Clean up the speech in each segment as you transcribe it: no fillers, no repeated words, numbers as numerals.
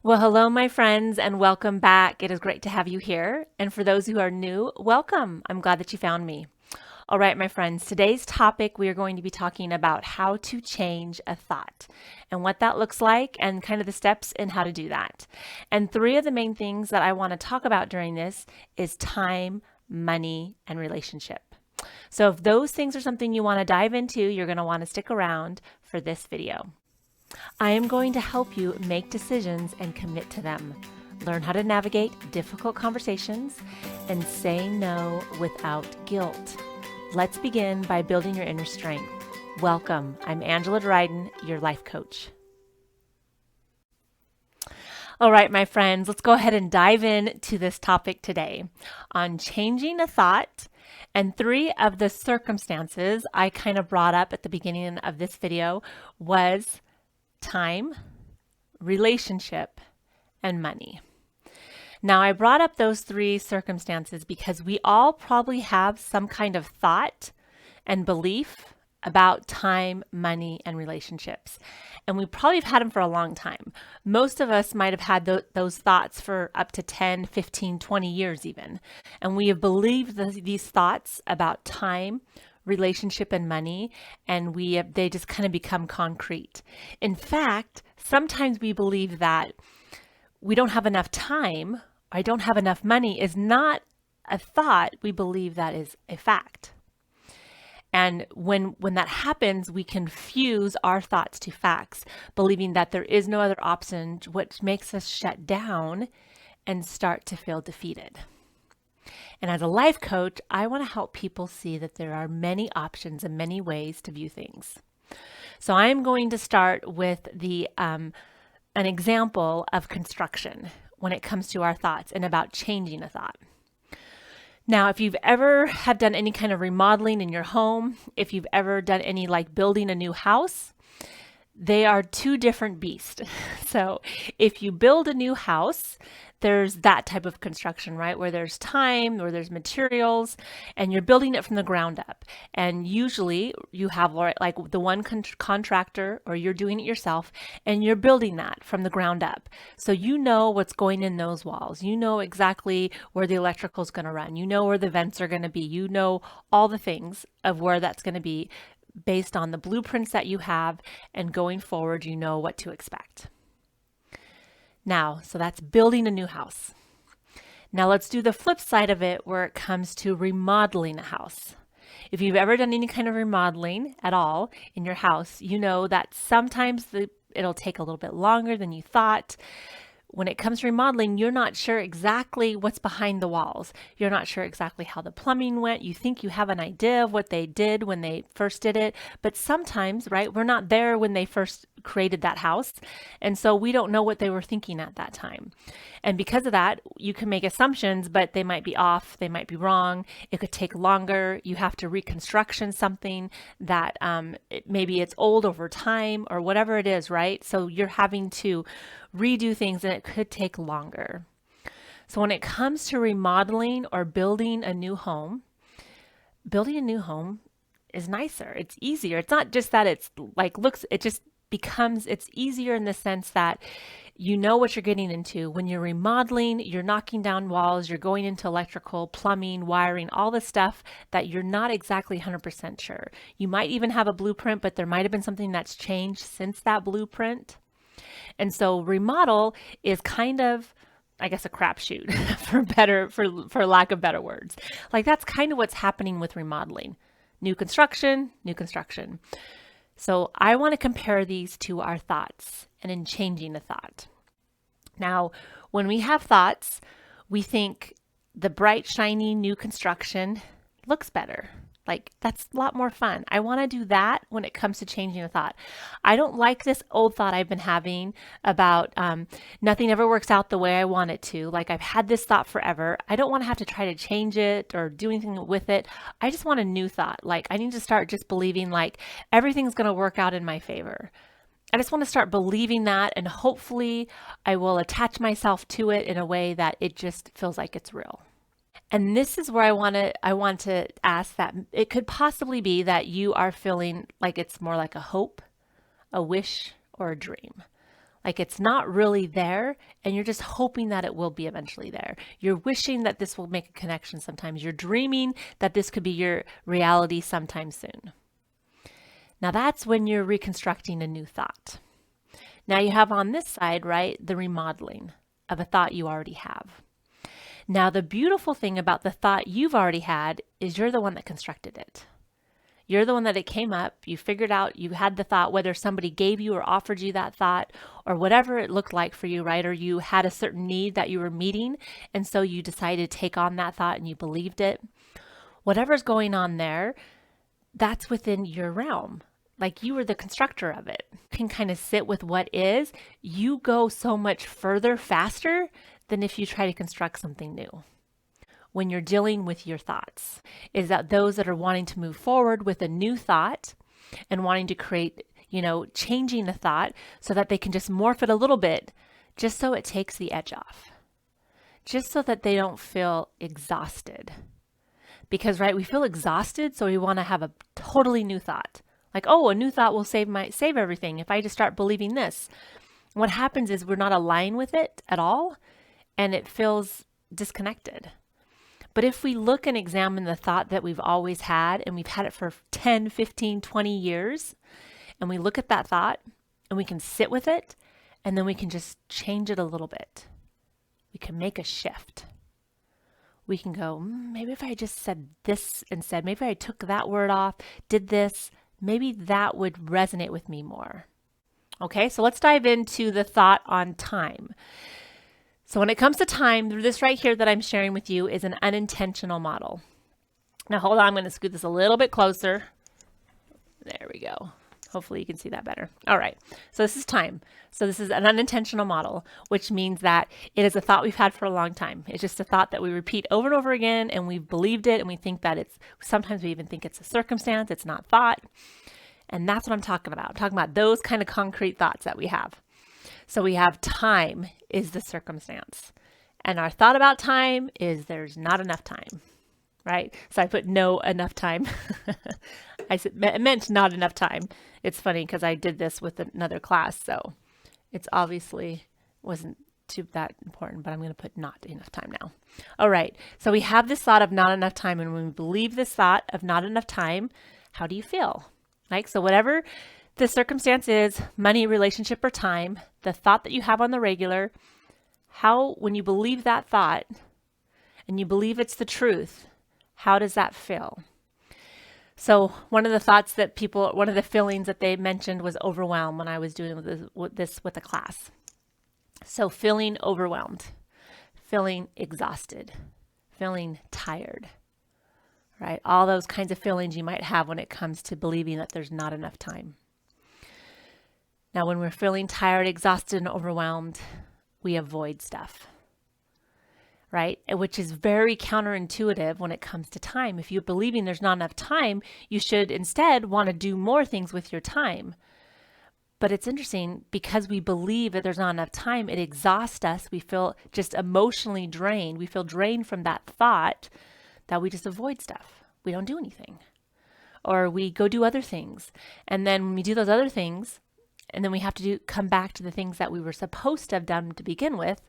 Well, hello, my friends, and welcome back. It is great to have you here. And for those who are new, welcome. I'm glad that you found me. All right, my friends, today's topic, we are going to be talking about how to change a thought and what that looks like and kind of the steps in how to do that. And three of the main things that I want to talk about during this is time, money, and relationship. So if those things are something you want to dive into, you're going to want to stick around for this video. I am going to help you make decisions and commit to them. Learn how to navigate difficult conversations and say no without guilt. Let's begin by building your inner strength. Welcome. I'm Angela Dryden, your life coach. All right, my friends, let's go ahead and dive into this topic today on changing a thought. And three of the circumstances I kind of brought up at the beginning of this video was time, relationship, and money. Now, I brought up those three circumstances because we all probably have some kind of thought and belief about time, money, and relationships. And we probably have had them for a long time. Most of us might have had those thoughts for up to 10, 15, 20 years even. And we have believed these thoughts about time, relationship, and money, and they just kind of become concrete. In fact, sometimes we believe that we don't have enough time, I don't have enough money is not a thought. We believe that is a fact. And when that happens, we confuse our thoughts to facts, believing that there is no other option, which makes us shut down and start to feel defeated. And as a life coach, I want to help people see that there are many options and many ways to view things. So I am going to start with an example of construction when it comes to our thoughts and about changing a thought. Now, if you've ever have done any kind of remodeling in your home, if you've ever done any like building a new house, they are two different beasts. So if you build a new house, there's that type of construction, right? Where there's time, where there's materials, and you're building it from the ground up. And usually you have like the one contractor, or you're doing it yourself, and you're building that from the ground up. So you know what's going in those walls. You know exactly where the electrical is going to run. You know where the vents are going to be. You know all the things of where that's going to be based on the blueprints that you have, and going forward, you know what to expect. Now, so that's building a new house. Now let's do the flip side of it where it comes to remodeling a house. If you've ever done any kind of remodeling at all in your house, you know that sometimes it'll take a little bit longer than you thought. When it comes to remodeling, you're not sure exactly what's behind the walls. You're not sure exactly how the plumbing went. You think you have an idea of what they did when they first did it, but sometimes, right, we're not there when they first created that house, and so we don't know what they were thinking at that time. And because of that, you can make assumptions, but they might be off, they might be wrong. It could take longer. You have to reconstruction something that maybe it's old over time or whatever it is, right? So you're having to redo things, and it could take longer. So when it comes to remodeling or building a new home is nicer. It's easier. It's not just that it's like it just becomes, it's easier in the sense that you know what you're getting into. When you're remodeling, you're knocking down walls, you're going into electrical, plumbing, wiring, all the stuff that you're not exactly 100% sure. You might even have a blueprint, but there might have been something that's changed since that blueprint. And so remodel is kind of, I guess, a crapshoot for lack of better words. Like that's kind of what's happening with remodeling. New construction, new construction. So I want to compare these to our thoughts and in changing a thought. Now, when we have thoughts, we think the bright, shiny new construction looks better. Like that's a lot more fun. I want to do that when it comes to changing a thought. I don't like this old thought I've been having about nothing ever works out the way I want it to. Like I've had this thought forever. I don't want to have to try to change it or do anything with it. I just want a new thought. Like I need to start just believing like everything's going to work out in my favor. I just want to start believing that, and hopefully I will attach myself to it in a way that it just feels like it's real. And this is where I want to ask that it could possibly be that you are feeling like it's more like a hope, a wish, or a dream. Like it's not really there, and you're just hoping that it will be eventually there. You're wishing that this will make a connection sometimes. You're dreaming that this could be your reality sometime soon. Now that's when you're reconstructing a new thought. Now you have on this side, right, the remodeling of a thought you already have. Now the beautiful thing about the thought you've already had is you're the one that constructed it. You're the one that it came up, you figured out, you had the thought, whether somebody gave you or offered you that thought or whatever it looked like for you, right? Or you had a certain need that you were meeting, and so you decided to take on that thought and you believed it. Whatever's going on there, that's within your realm. Like you were the constructor of it. You can kind of sit with what is. You go so much further, faster than if you try to construct something new. When you're dealing with your thoughts, is that those that are wanting to move forward with a new thought and wanting to create, changing a thought so that they can just morph it a little bit, just so it takes the edge off, just so that they don't feel exhausted. Because, right, we feel exhausted, so we want to have a totally new thought. Like, oh, a new thought will save everything if I just start believing this. What happens is we're not aligned with it at all, and it feels disconnected. But if we look and examine the thought that we've always had, and we've had it for 10, 15, 20 years, and we look at that thought and we can sit with it, and then we can just change it a little bit. We can make a shift. We can go, maybe if I just said this instead, maybe I took that word off, did this, maybe that would resonate with me more. Okay, so let's dive into the thought on time. So when it comes to time, this right here that I'm sharing with you is an unintentional model. Now hold on, I'm going to scoot this a little bit closer. There we go. Hopefully you can see that better. All right, so this is time. So this is an unintentional model, which means that it is a thought we've had for a long time. It's just a thought that we repeat over and over again, and we've believed it, and we think that sometimes we even think it's a circumstance, it's not thought. And that's what I'm talking about. I'm talking about those kind of concrete thoughts that we have. So we have time is the circumstance. And our thought about time is there's not enough time, right? So I put no enough time. I meant not enough time. It's funny because I did this with another class, so it's obviously wasn't too that important, but I'm going to put not enough time now. All right, so we have this thought of not enough time, and when we believe this thought of not enough time, how do you feel? Like, so whatever the circumstance is, money, relationship, or time, the thought that you have on the regular, when you believe that thought and you believe it's the truth, how does that feel? So one of the feelings that they mentioned was overwhelmed when I was doing this with a class. So feeling overwhelmed, feeling exhausted, feeling tired, right? All those kinds of feelings you might have when it comes to believing that there's not enough time. Now, when we're feeling tired, exhausted, and overwhelmed, we avoid stuff, right? Which is very counterintuitive when it comes to time. If you're believing there's not enough time, you should instead want to do more things with your time. But it's interesting because we believe that there's not enough time, it exhausts us. We feel just emotionally drained. We feel drained from that thought that we just avoid stuff. We don't do anything. Or we go do other things. And then when we do those other things, and then we have to come back to the things that we were supposed to have done to begin with,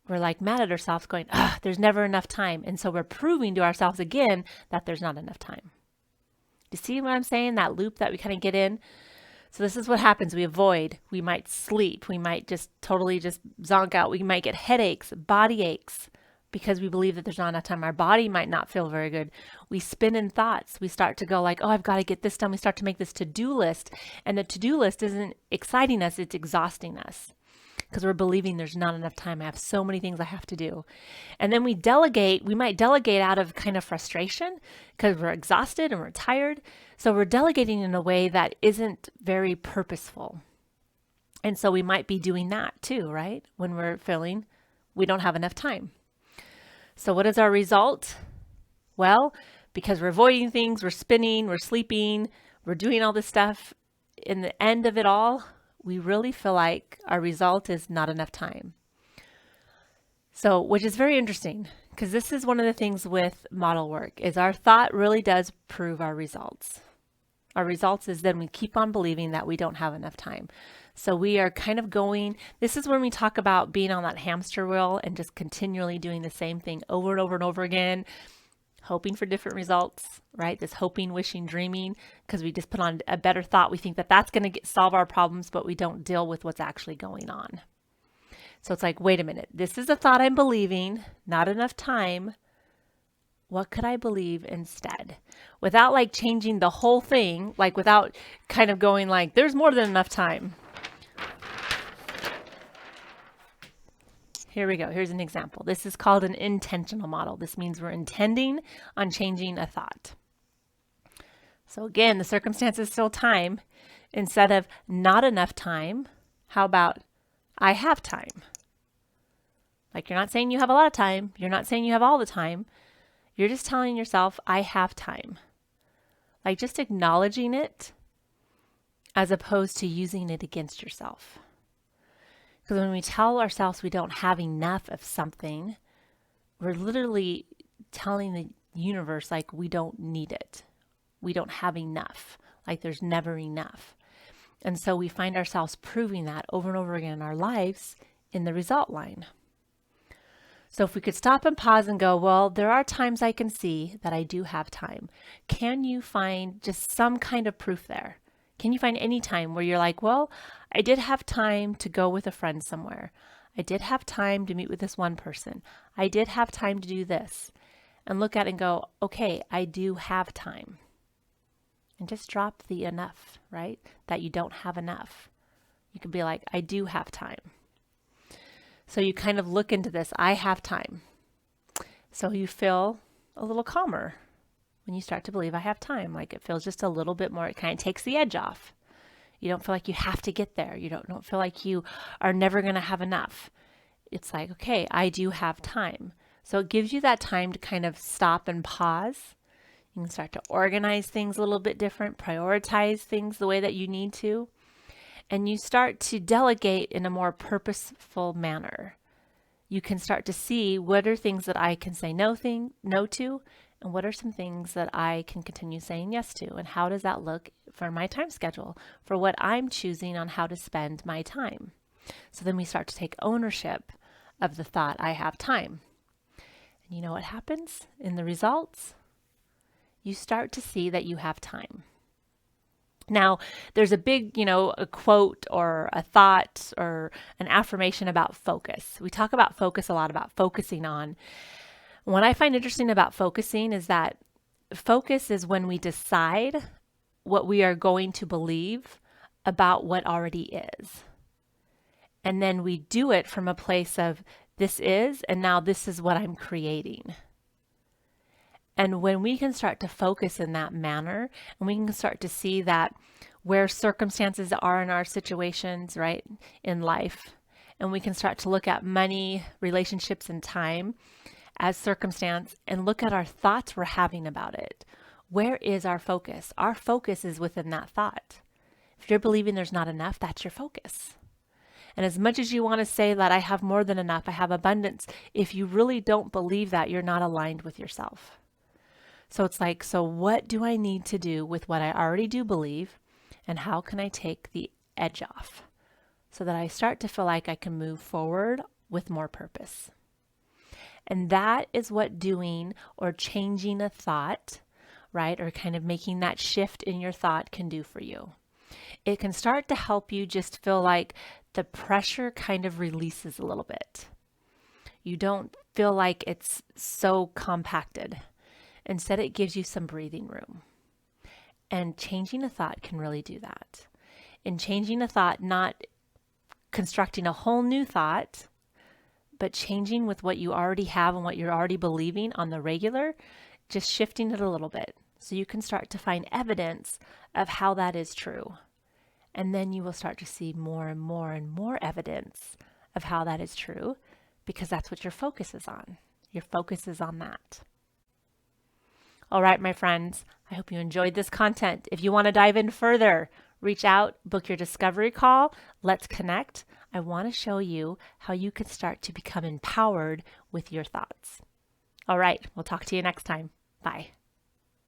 we're like mad at ourselves going, there's never enough time. And so we're proving to ourselves again that there's not enough time. You see what I'm saying? That loop that we kind of get in. So this is what happens. We avoid, we might sleep. We might just totally just zonk out. We might get headaches, body aches, because we believe that there's not enough time. Our body might not feel very good. We spin in thoughts. We start to go like, oh, I've got to get this done. We start to make this to-do list. And the to-do list isn't exciting us. It's exhausting us because we're believing there's not enough time. I have so many things I have to do. And then we delegate. We might delegate out of kind of frustration because we're exhausted and we're tired. So we're delegating in a way that isn't very purposeful. And so we might be doing that too, right? When we're feeling we don't have enough time. So what is our result? Well, because we're avoiding things, we're spinning, we're sleeping, we're doing all this stuff, in the end of it all, we really feel like our result is not enough time. So, which is very interesting, because this is one of the things with model work, is our thought really does prove our results. Our results is then we keep on believing that we don't have enough time. So we are kind of going, this is when we talk about being on that hamster wheel and just continually doing the same thing over and over and over again, hoping for different results, right? This hoping, wishing, dreaming, because we just put on a better thought. We think that that's going to solve our problems, but we don't deal with what's actually going on. So it's like, wait a minute, this is a thought I'm believing, not enough time. What could I believe instead? Without like changing the whole thing, like without kind of going like, there's more than enough time. Here we go. Here's an example. This is called an intentional model. This means we're intending on changing a thought. So again, the circumstance is still time. Instead of not enough time, how about I have time? Like, you're not saying you have a lot of time. You're not saying you have all the time. You're just telling yourself, I have time. Like, just acknowledging it as opposed to using it against yourself. Because when we tell ourselves we don't have enough of something, we're literally telling the universe, like, we don't need it. We don't have enough. Like, there's never enough. And so we find ourselves proving that over and over again in our lives in the result line. So if we could stop and pause and go, well, there are times I can see that I do have time. Can you find just some kind of proof there? Can you find any time where you're like, well, I did have time to go with a friend somewhere. I did have time to meet with this one person. I did have time to do this. And look at it and go, okay, I do have time. And just drop the enough, right? That you don't have enough. You could be like, I do have time. So you kind of look into this, I have time. So you feel a little calmer when you start to believe I have time. Like, it feels just a little bit more, it kind of takes the edge off. You don't feel like you have to get there. You don't feel like you are never going to have enough. It's like, okay, I do have time. So it gives you that time to kind of stop and pause. You can start to organize things a little bit different, prioritize things the way that you need to. And you start to delegate in a more purposeful manner. You can start to see what are things that I can say no to, and what are some things that I can continue saying yes to, and how does that look for my time schedule, for what I'm choosing on how to spend my time. So then we start to take ownership of the thought, I have time. And you know what happens in the results? You start to see that you have time. Now, there's a big, a quote or a thought or an affirmation about focus. We talk about focus a lot, about focusing on. What I find interesting about focusing is that focus is when we decide what we are going to believe about what already is. And then we do it from a place of this is, and now this is what I'm creating. And when we can start to focus in that manner, and we can start to see that where circumstances are in our situations, right, in life, and we can start to look at money, relationships, and time as circumstance, and look at our thoughts we're having about it. Where is our focus? Our focus is within that thought. If you're believing there's not enough, that's your focus. And as much as you want to say that I have more than enough, I have abundance, if you really don't believe that, you're not aligned with yourself. So it's like, so what do I need to do with what I already do believe, and how can I take the edge off so that I start to feel like I can move forward with more purpose? And that is what doing or changing a thought, right, or kind of making that shift in your thought can do for you. It can start to help you just feel like the pressure kind of releases a little bit. You don't feel like it's so compacted. Instead, it gives you some breathing room. And changing a thought can really do that. In changing a thought, not constructing a whole new thought, but changing with what you already have and what you're already believing on the regular, just shifting it a little bit so you can start to find evidence of how that is true. And then you will start to see more and more and more evidence of how that is true, because that's what your focus is on. Your focus is on that. All right, my friends, I hope you enjoyed this content. If you want to dive in further, reach out, book your discovery call. Let's connect. I want to show you how you can start to become empowered with your thoughts. All right, we'll talk to you next time. Bye.